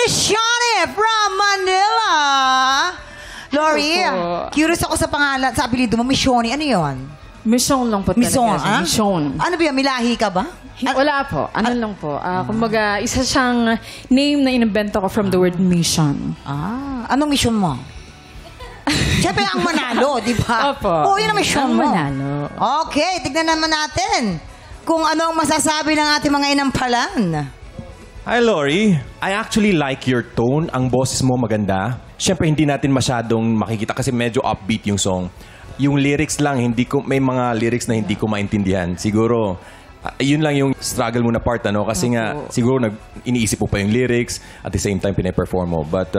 Miss Shawnee from Manila. Lori, curious ako sa pangalan, sa apelido mo, Miss Shawnee. Ano yun? Mission lang po Mission, talaga. Mission. Ano ba yan? May lahi ka ba? Wala po. Ano lang po. Kumbaga, isa siyang name na inimbento ko from the word mission. Anong mission mo? Siyempre ang manalo, di ba? Opo. Oo, yun ang mission mo. Manalo. Okay, tignan naman natin kung ano ang masasabi ng ating mga inampalan. Hi, Lori. I actually like your tone. Ang boses mo maganda. Siyempre, hindi natin masyadong makikita kasi medyo upbeat yung song. Yung lyrics lang, may mga lyrics na hindi ko maintindihan. Siguro, yun lang yung struggle mo na part, ano? Kasi nga, siguro iniisip mo pa yung lyrics at the same time, pinaperform mo. But,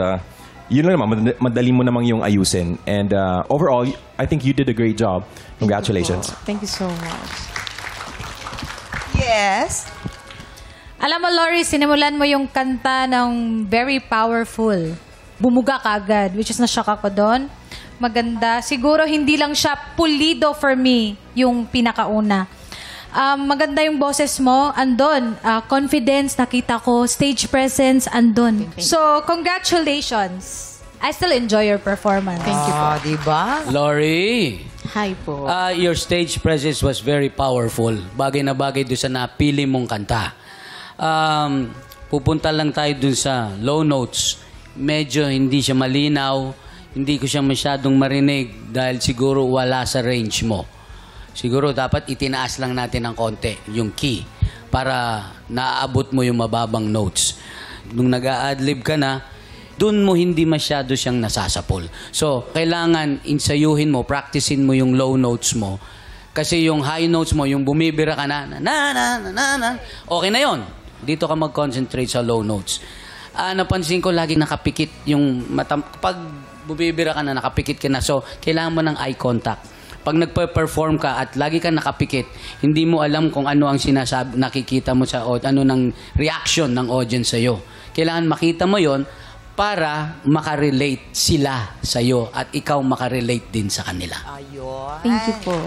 yun lang naman, madali mo namang yung ayusin. And overall, I think you did a great job. Congratulations. Thank you so much. Yes. Alam mo, Lori, sinimulan mo yung kanta ng very powerful. Bumuga ka agad, which is na-shock ako doon. Maganda. Siguro hindi lang siya pulido for me, yung pinakauna. Maganda yung boses mo, andun. Confidence, nakita ko. Stage presence, andun. So, congratulations. I still enjoy your performance. Thank you po. Diba? Lori, Hi po. your stage presence was very powerful. Bagay na bagay doon sa napili mong kanta. Pupunta lang tayo doon sa low notes. Medyo hindi siya malinaw. Hindi ko siya masyadong marinig dahil siguro wala sa range mo. Siguro dapat itinaas lang natin ng konti yung key para naaabot mo yung mababang notes. Nung nag-a-adlib ka na, dun mo hindi masyado siyang nasasapol. So, kailangan insayuhin mo, practicein mo yung low notes mo. Kasi yung high notes mo, yung bumibira ka na, okay na yon. Dito ka mag-concentrate sa low notes. Napansin ko lagi nakapikit yung mata. Kapag bumibira ka na, nakapikit ka na. So, kailangan mo ng eye contact. Pag nagpe-perform ka at lagi ka nakapikit, hindi mo alam kung ano ang sinasabi, nakikita mo sa ano ng reaction ng audience sa'yo. Kailangan makita mo yon para makarelate sila sa'yo at ikaw makarelate din sa kanila. Ayun. Thank you po.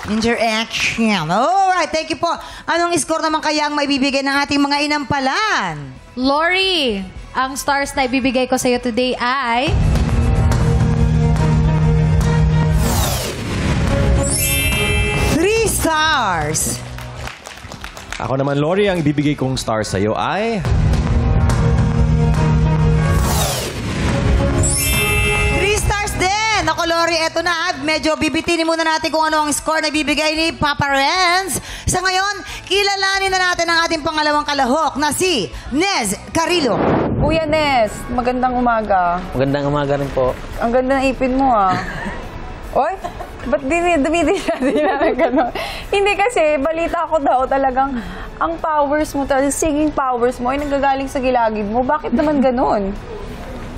Interaction. Alright, thank you po. Anong score naman kaya ang maibibigay ng ating mga inampalan? Lori, ang stars na ibibigay ko sa'yo today ay... Stars. Ako naman, Lori, ang ibibigay kong star sa'yo ay... 3 stars din. Ako, Lori, eto na. Medyo bibitinin muna natin kung ano ang score na ibibigay ni Papa Renz. Sa ngayon, kilalanin na natin ang ating pangalawang kalahok na si Nez Carrillo. Kuya Nes, magandang umaga. Magandang umaga rin po. Ang ganda ng ipin mo, Oy, ba't dumidila na gano'n? Hindi kasi, balita ko daw talagang ang powers mo, singing powers mo ay nanggagaling sa gilagid mo. Bakit naman gano'n?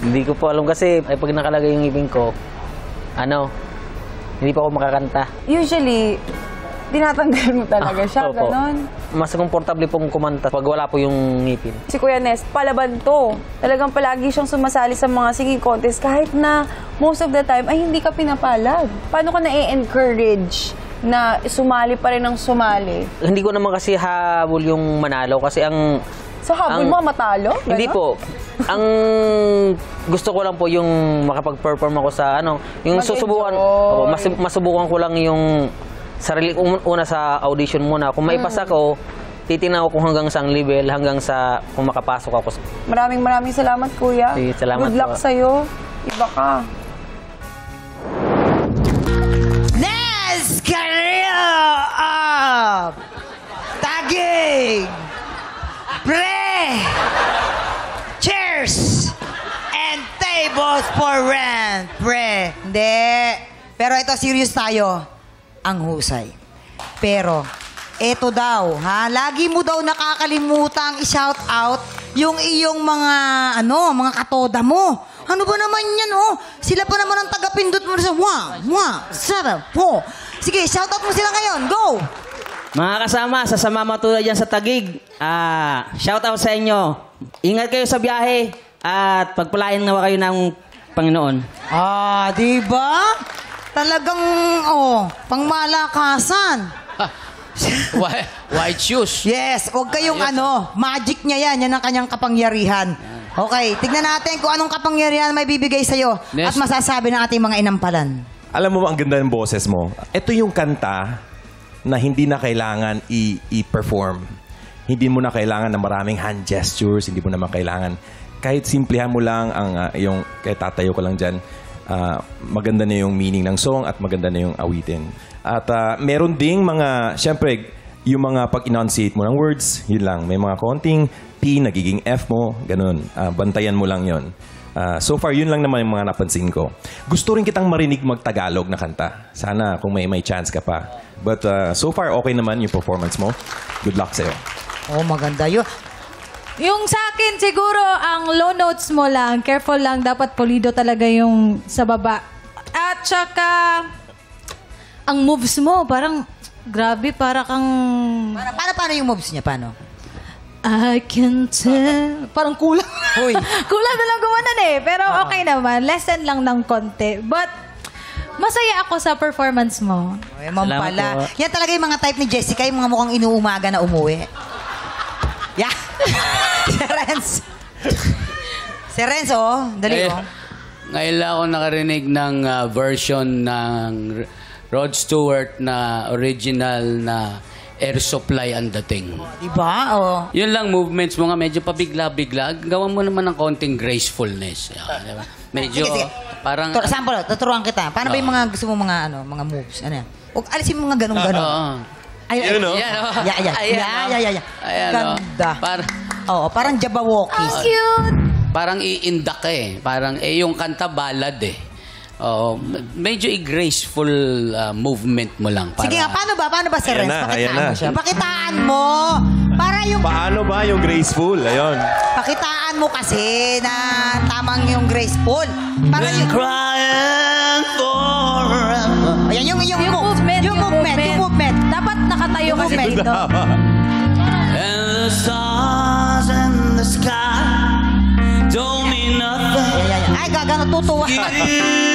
Hindi ko po alam kasi ay pag nakalagay yung ngipin ko, hindi pa ako makakanta. Usually, tinatanggal mo talaga siya, Opo. gano'n. Mas komportable pong kumanta pag wala po yung ngipin. Si Kuya Nes, palaban to. Talagang palagi siyang sumasali sa mga singing contest kahit na most of the time ay hindi ka pinapalad. Paano ka na-encourage na sumali pa rin ng sumali? Hindi ko naman kasi habol yung manalo kasi ang... So habol mo matalo? Ganon? Hindi po. Ang gusto ko lang po yung makapag-perform ako sa yung susubukan. Opo, masubukan ko lang yung sarili una sa audition muna. Kung maipasa ko, titingnan ko kung hanggang saang level, hanggang sa kung makapasok ako. Maraming salamat, Kuya. Salamat Good luck po. sa'yo. Iba ka. Nez Carrillo of Taguig. Pre! Cheers! And tables for rent. Pre. Hindi. Pero ito, serious tayo. Ang husay. Pero, eto daw, lagi mo daw nakakalimutang i-shout out yung iyong mga, mga katoda mo. Ano ba naman yan, Sila pa naman ang tagapindot mo sa 1, 7, 4. Sige, shout out mo sila ngayon. Go! Mga kasama, sasama matulad dyan sa Taguig. Shout out sa inyo. Ingat kayo sa biyahe at pagpalain nawa kayo ng Panginoon. Diba? Talagang, pangmalakasan. White shoes. Yes, huwag kayong magic niya yan. Yan ang kanyang kapangyarihan. Okay, tignan natin kung anong kapangyarihan may bibigay sa'yo at Next. masasabi ng ating mga inampalan. Alam mo ba ang ganda ng boses mo? Ito yung kanta na hindi na kailangan i-perform. Hindi mo na kailangan ng maraming hand gestures, hindi mo naman kailangan. Kahit simplihan mo lang ang yung, kahit tatayo ko lang dyan, maganda na yung meaning ng song at maganda na yung awitin. At meron ding mga, syempre, yung mga pag-enunciate mo ng words, yun lang. May mga konting P, nagiging F mo, ganun. Bantayan mo lang yun. So far, yun lang naman yung mga napansin ko. Gusto rin kitang marinig mag-Tagalog na kanta. Sana kung may chance ka pa. But so far, okay naman yung performance mo. Good luck sa'yo. Oh, maganda yun. Yung sa akin, siguro, ang low notes mo lang, careful lang, dapat pulido talaga yung sa baba. At saka, ang moves mo, parang, grabe, para kang... Paano yung moves niya? Paano? I can tell. Parang kulang. Uy. Kulang na lang gumanan eh. Pero okay naman. Lesson lang ng konti. But, masaya ako sa performance mo. Ay, ma'am Salamat pala. po. Yan talaga yung mga type ni Jessica, yung mga mukhang inuumaga na umuwi. Yeah. Si Renz. Si Renz, oh. Dali, oh. Ngayon lang ako nakarinig ng version ng Rod Stewart na original na Air Supply ang dating. Diba? Oh. Yun lang, movements mo nga, medyo pabigla-bigla. Gawan mo naman ng konting gracefulness. Diba? Medyo, Sige. parang... Sample, tuturuan kita. Paano ba yung mga gusto mo mga moves? Ano yan? Huwag alisin mo mga ganun-ganun. Oo. Ay, Yun, no? Yan, oh. Yeah. Ayan, oh. Yeah. Ayan, oh. Ganda. Par- Oo, parang Jabberwockies. Cute! parang i-indak eh. Parang, yung kanta ballad eh. Oo, medyo i-graceful movement mo lang. Para, Sige nga, paano ba, Sir Ayan Renz? na, Pakitaan ayan na. mo siya. Pakitaan mo. Para yung... Paano ba yung graceful? Ayun. Pakitaan mo kasi na tamang yung graceful. Para yung... Crying forever. Ayan, yung movement. Yung movement. Dapat nakatayo kasi Movement. dito. And the stars in the sky don't mean nothing. Ay, gagano, tutuwa. Ay.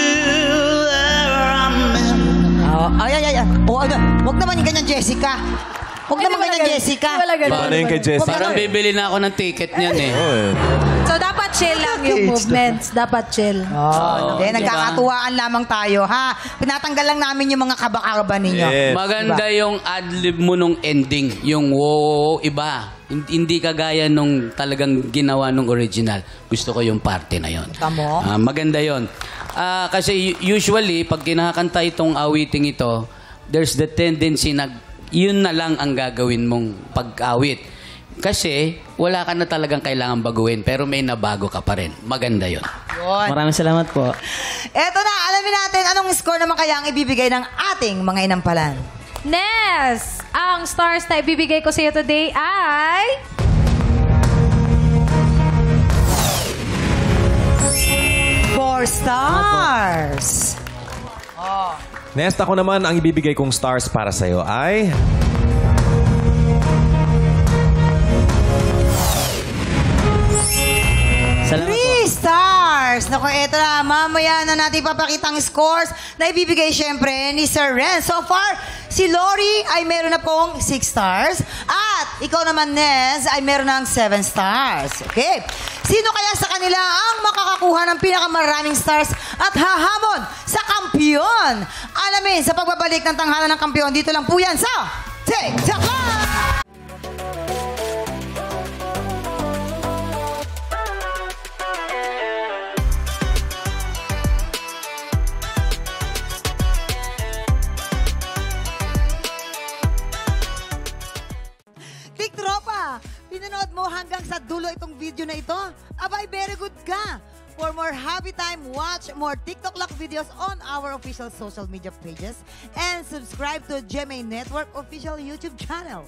Oh, wag naman yung ganyan, Jessica. Wag naman ganyan, Jessica. Wala ganun. Paano yung kay Jessica? Parang bibili na ako ng ticket niyan eh. Oo, eh. So, dapat chill lang yung movements. Dapat chill. Oh, diba? nagkakatuwaan lamang tayo, ha? Pinatanggal lang namin yung mga kaba-kaba ninyo. Yes. Maganda yung ad-lib mo nung ending. Yung wow, iba. Hindi kagaya nung talagang ginawa nung original. Gusto ko yung parte na yon. Tamo? Maganda yon. Kasi usually, pag kinakanta itong awiting ito, there's the tendency na yun na lang ang gagawin mong pag-awit. Kasi wala ka na talagang kailangan baguhin, pero may nabago ka pa rin. Maganda yon. Yun. Maraming salamat po. Eto na, alamin natin anong score naman kaya ang ibibigay ng ating mga inampalan. Nes, ang stars na ibibigay ko sa iyo today ay... Four stars. Next ako naman, ang ibibigay kong stars para sa'yo ay... Salamat po. 3 stars. Naku, eto na. Mamaya na natin ipapakita ang scores na ibibigay syempre ni Sir Renz. So far, si Lori ay meron na pong 6 stars. At ikaw naman, Nez, ay meron ng 7 stars. Okay. Sino kaya sa kanila ang makakakuha ng pinakamaraming stars at hahamon sa kampiyon? Alamin sa pagbabalik ng tanghalan ng kampiyon. Dito lang po yan sa TikTok Live! Tropa, pinanood mo hanggang sa dulo itong video na ito? Abay, very good ka! For more happy time, watch more TikTok Lock videos on our official social media pages and subscribe to GMA Network official YouTube channel.